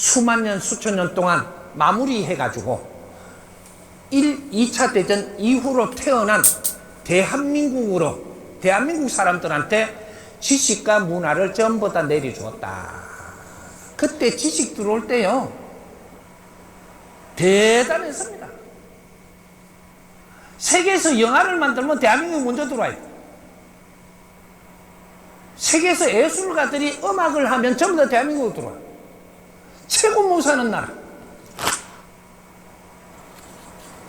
수만 년, 수천 년 동안 마무리해가지고 2차 대전 이후로 태어난 대한민국 사람들한테 지식과 문화를 전부 다 내려주었다. 그때 지식 들어올 때요, 대단했습니다. 세계에서 영화를 만들면 대한민국이 먼저 들어와요. 세계에서 예술가들이 음악을 하면 전부 다 대한민국으로 들어와요. 최고 못 사는 나라.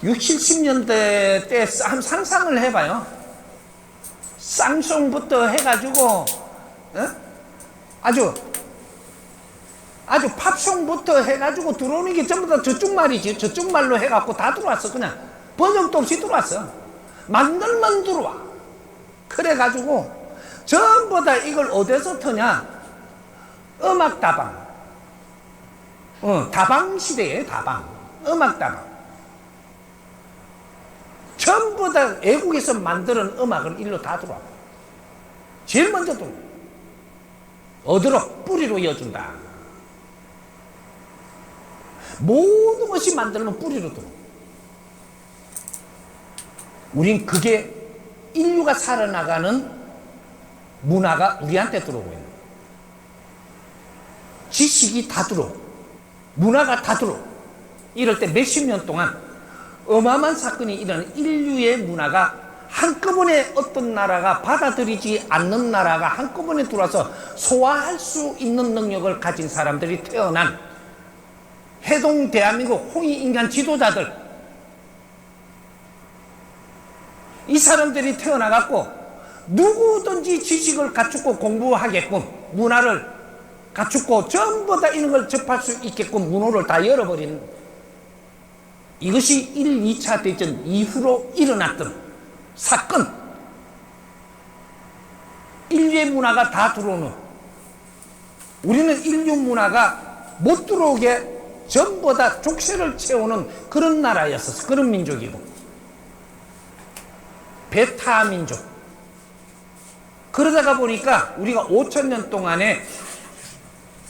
60, 70년대 때 한 상상을 해봐요. 쌍송부터 해가지고 아주 팝송부터 해가지고 들어오는 게 전부 다 저쪽 말이지. 저쪽 말로 해갖고 다 들어왔어. 그냥 번역도 없이 들어왔어. 만들면 들어와. 그래가지고 전부 다 이걸 어디서 터냐? 음악 다방. 다방 시대에 다방. 음악 다방. 전부 다 외국에서 만드는 음악을 일로 다 들어와. 제일 먼저 들어와. 어디로? 뿌리로 이어준다. 모든 것이 만들면 뿌리로 들어와. 우린 그게 인류가 살아나가는 문화가 우리한테 들어오고 있는 거예요. 지식이 다 들어오고 문화가 다 들어오고 이럴 때 몇십 년 동안 어마어마한 사건이 일어나는 인류의 문화가 한꺼번에 어떤 나라가 받아들이지 않는 나라가 한꺼번에 들어와서 소화할 수 있는 능력을 가진 사람들이 태어난 해동 대한민국 홍익인간 지도자들, 이 사람들이 태어나갖고 누구든지 지식을 갖추고 공부하게끔 문화를 갖추고 전부 다 이런 걸 접할 수 있게끔 문호를 다 열어버리는, 이것이 1, 2차 대전 이후로 일어났던 사건. 인류의 문화가 다 들어오는, 우리는 인류 문화가 못 들어오게 전부 다 족쇄를 채우는 그런 나라였었어. 그런 민족이고, 베타 민족. 그러다가 보니까 우리가 5,000년 동안에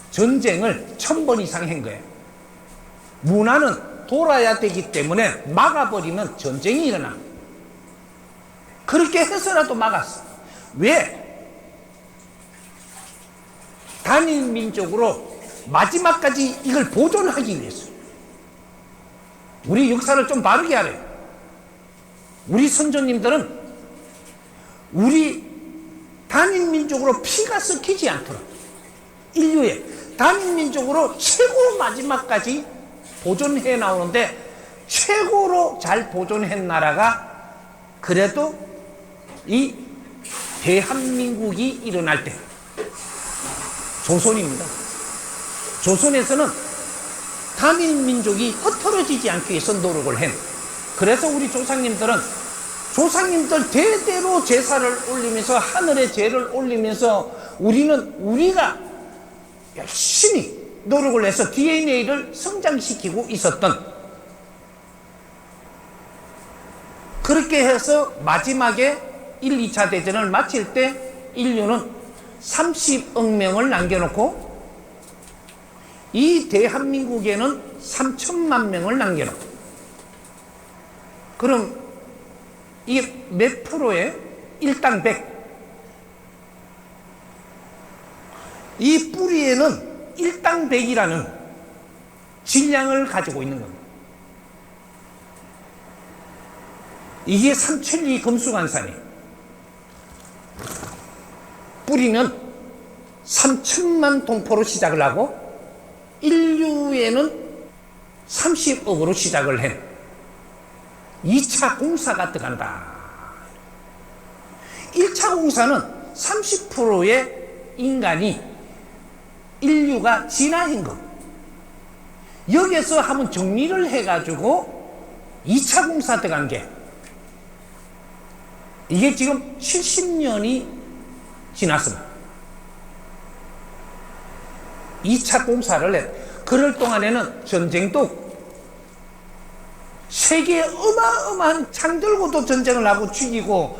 전쟁을 1000번 이상 한 거예요. 문화는 돌아야 되기 때문에 막아버리면 전쟁이 일어나. 그렇게 해서라도 막았어. 왜? 단일 민족으로 마지막까지 이걸 보존하기 위해서. 우리 역사를 좀 바르게 하래요. 우리 선조님들은 우리 단일 민족으로 피가 섞이지 않도록 인류의 단일 민족으로 최고 마지막까지 보존해 나오는데, 최고로 잘 보존한 나라가 그래도 이 대한민국이 일어날 때 조선입니다. 조선에서는 단일 민족이 흩어지지 않기 위해서 노력을 한. 그래서 우리 조상님들 대대로 제사를 올리면서 하늘에 제를 올리면서 우리가 열심히 노력을 해서 DNA를 성장시키고 있었던, 그렇게 해서 마지막에 1, 2차 대전을 마칠 때 인류는 30억 명을 남겨놓고 이 대한민국에는 3천만 명을 남겨놓고, 그럼 이게 몇 프로에 1당 100. 이 뿌리에는 1당 100이라는 질량을 가지고 있는 겁니다. 이게 삼천리 금수관산이에요. 뿌리는 3천만 동포로 시작을 하고 인류에는 30억으로 시작을 한 2차 공사가 들어간다. 1차 공사는 30%의 인간이 인류가 진화한 것. 여기에서 한번 정리를 해가지고 2차 공사 들어간 게, 이게 지금 70년이 지났습니다. 2차 공사를 해. 그럴 동안에는 전쟁도 세계에 어마어마한 창 들고도 전쟁을 하고 죽이고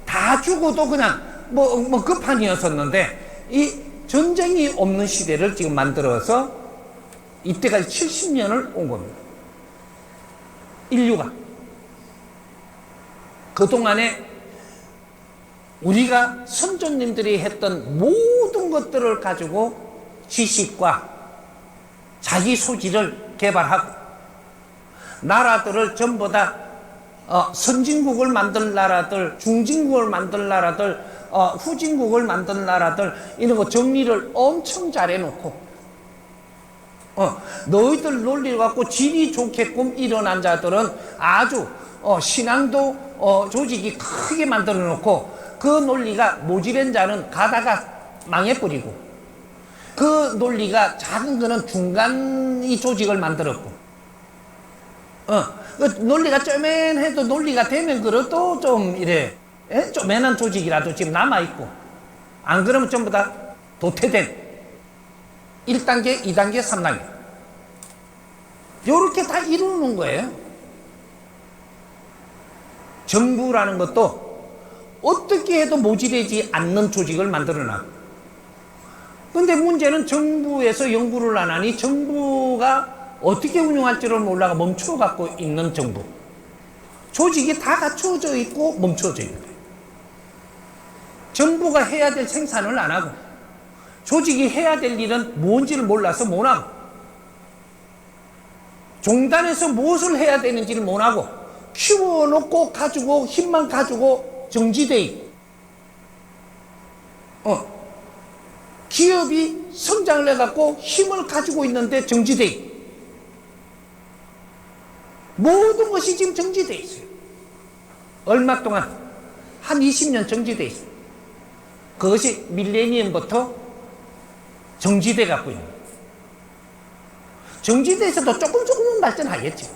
다 죽어도 그냥 뭐 끝판이었었는데, 이 전쟁이 없는 시대를 지금 만들어서 이때까지 70년을 온 겁니다. 인류가. 그동안에 우리가 선조님들이 했던 모든 것들을 가지고 지식과 자기 소질을 개발하고 나라들을 전부 다 선진국을 만들 나라들, 중진국을 만들 나라들, 후진국을 만든 나라들, 이런 거 정리를 엄청 잘해놓고 너희들 논리를 갖고 질이 좋게끔 일어난 자들은 아주 신앙도 조직이 크게 만들어 놓고 그 논리가 모질한 자는 가다가 망해버리고 그 논리가 작은 거는 중간이 조직을 만들었고 그 논리가 쪼맨해도 논리가 되면 그래도 좀 이래 쪼맨한 조직이라도 지금 남아있고 안 그러면 전부 다 도태된 1단계, 2단계, 3단계 요렇게 다 이루는 거예요. 정부라는 것도 어떻게 해도 모질하지 않는 조직을 만들어놔. 근데 문제는 정부에서 연구를 안 하니 정부가 어떻게 운영할지를 몰라가 멈춰갖고 있는 정부. 조직이 다 갖춰져 있고 멈춰져 있는 거예요. 정부가 해야 될 생산을 안 하고 조직이 해야 될 일은 뭔지를 몰라서 못하고 종단에서 무엇을 해야 되는지를 못하고 키워놓고 가지고 힘만 가지고 정지돼 있고 기업이 성장을 해갖고 힘을 가지고 있는데 정지돼 있고 모든 것이 지금 정지돼 있어요. 얼마 동안 한 20년 정지돼 있어요. 그것이 밀레니엄부터 정지돼 갖고 있는 거예요. 정지돼서도 조금은 발전하겠지.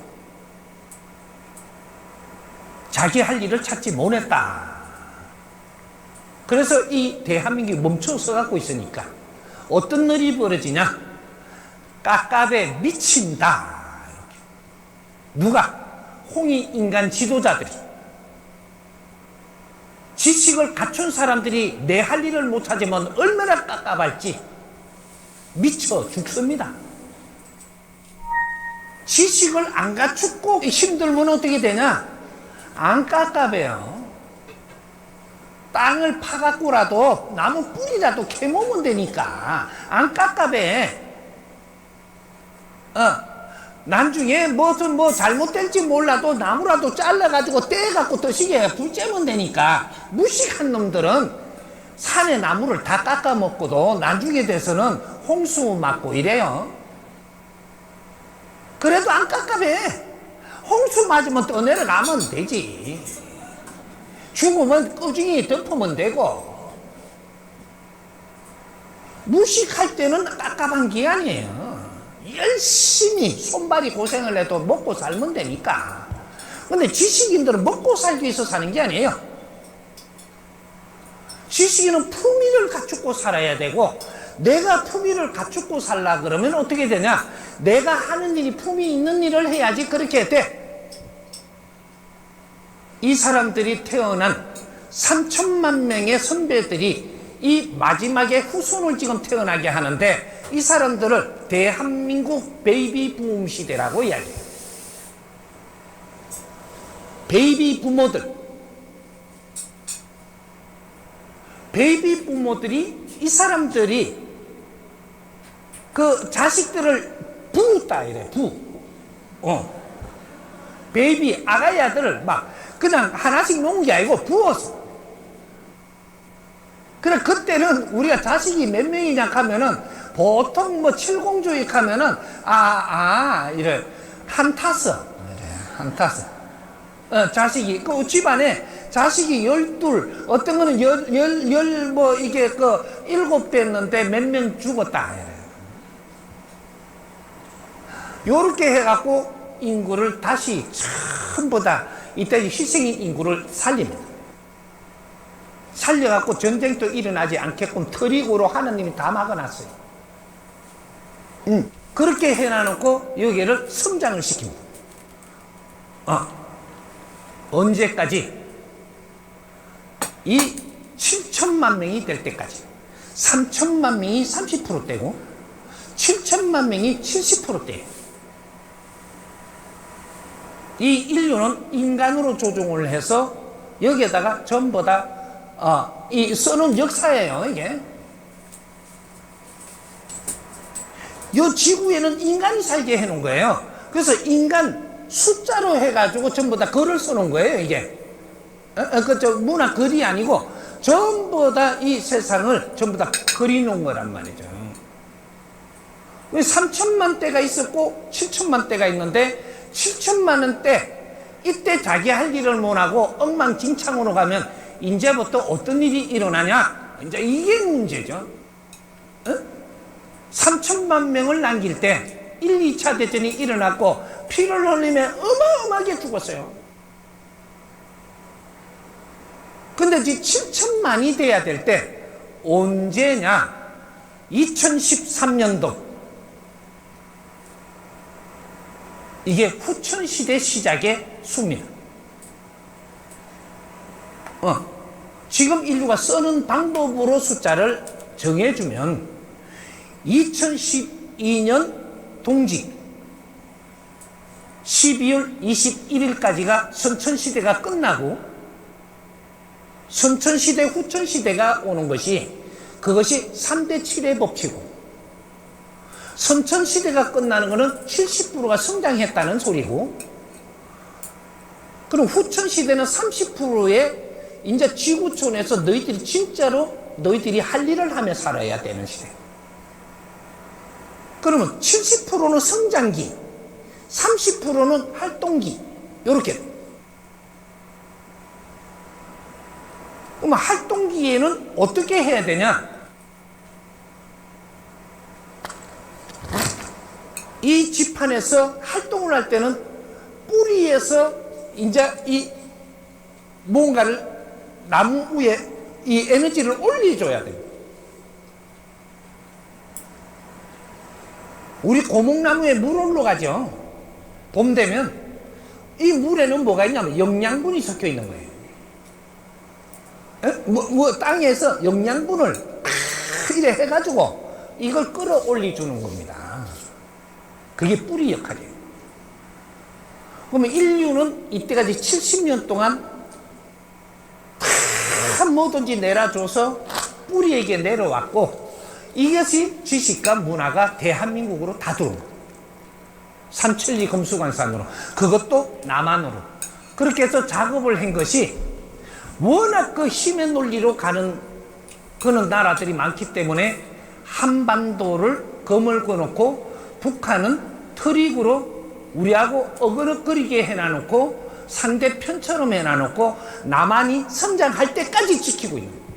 자기 할 일을 찾지 못했다. 그래서 이 대한민국이 멈춰서 갖고 있으니까 어떤 일이 벌어지냐? 깝깝에 미친다. 이렇게. 누가? 홍익인간 지도자들이. 지식을 갖춘 사람들이 내 할 일을 못 찾으면 얼마나 깝깝할지 미쳐 죽습니다. 지식을 안 갖추고 힘들면 어떻게 되냐? 안 깝깝해요. 땅을 파갖고라도 나무 뿌리라도 캐먹으면 되니까 안 깝깝해. 나중에 무슨 잘못될지 몰라도 나무라도 잘라가지고 떼갖고 드시게 불 쬐면 되니까 무식한 놈들은 산의 나무를 다 깎아먹고도 나중에 돼서는 홍수 맞고 이래요. 그래도 안 깝깝해. 홍수 맞으면 떠내려가면 되지. 죽으면 꾸준히 덮으면 되고. 무식할 때는 깝깝한 게 아니에요. 열심히 손발이 고생을 해도 먹고 살면 되니까. 근데 지식인들은 먹고 살기 위해서 사는 게 아니에요. 지식인은 품위를 갖추고 살아야 되고, 내가 품위를 갖추고 살라 그러면 어떻게 되냐? 내가 하는 일이 품위 있는 일을 해야지 그렇게 돼. 이 사람들이 태어난 3천만 명의 선배들이 이 마지막에 후손을 지금 태어나게 하는데 이 사람들을 대한민국 베이비 붐 시대라고 이야기해요. 베이비 부모들. 베이비 부모들이 이 사람들이 그 자식들을 부었다 이래. 베이비 아가리 아들을 막 그냥 하나씩 놓은 게 아니고 부었어. 그래 그때는 우리가 자식이 몇 명이냐 하면은 보통 칠공주익 하면은 이래 한 타서 자식이 그 집안에 자식이 12 어떤 거는 이게 7 됐는데 몇 명 죽었다 이래. 요렇게 해갖고 인구를 다시 전부 다 이때 희생인 인구를 살립니다. 살려갖고 전쟁도 일어나지 않게끔 트릭으로 하나님이 다 막아놨어요. 그렇게 해놔놓고 여기를 성장을 시킵니다. 언제까지? 이 7천만 명이 될 때까지. 3천만 명이 30% 되고 7천만 3천만 명이 70%대예요. 이 인류는 인간으로 조종을 해서 여기에다가 전부 다 이 써놓은 역사예요. 이게 이 지구에는 인간이 살게 해놓은 거예요. 그래서 인간 숫자로 해가지고 전부 다 글을 써놓은 거예요. 이게 그저 문화 글이 아니고 전부 다 이 세상을 전부 다 그려놓은 거란 말이죠. 3천만 대가 있었고 7천만 대가 있는데 7천만원 때 이때 자기 할 일을 못하고 엉망진창으로 가면 이제부터 어떤 일이 일어나냐? 이제 이게 문제죠. 3천만 명을 남길 때 1, 2차 대전이 일어났고 피를 흘리며 어마어마하게 죽었어요. 근데 이제 7천만이 돼야 될 때 언제냐? 2013년도 이게 후천시대 시작의 수입니다. 지금 인류가 쓰는 방법으로 숫자를 정해주면 2012년 동지 12월 21일까지가 선천시대가 끝나고 선천시대 후천시대가 오는 것이 그것이 3대 7의 법칙이고 선천시대가 끝나는 것은 70%가 성장했다는 소리고 그럼 후천시대는 30%의 이제 지구촌에서 너희들이 진짜로 너희들이 할 일을 하며 살아야 되는 시대. 그러면 70%는 성장기, 30%는 활동기, 요렇게. 그럼 활동기에는 어떻게 해야 되냐? 이 지판에서 활동을 할 때는 뿌리에서 이제 이 뭔가를 나무 위에 이 에너지를 올려줘야 돼요. 우리 고목나무에 물 올라가죠. 봄 되면 이 물에는 뭐가 있냐면 영양분이 섞여 있는 거예요. 땅에서 영양분을 이래 해가지고 이걸 끌어올려 주는 겁니다. 그게 뿌리 역할이에요. 그러면 인류는 이때까지 70년 동안 다 뭐든지 내려줘서 뿌리에게 내려왔고 이것이 지식과 문화가 대한민국으로 다 들어온 거예요. 삼천리 금수강산으로 그것도 남한으로 그렇게 해서 작업을 한 것이 워낙 그 힘의 논리로 가는 그런 나라들이 많기 때문에 한반도를 검을 꺼놓고 북한은 트릭으로 우리하고 어그럭거리게 해놔놓고 상대편처럼 해놔놓고 남한이 성장할 때까지 지키고 있는 거예요.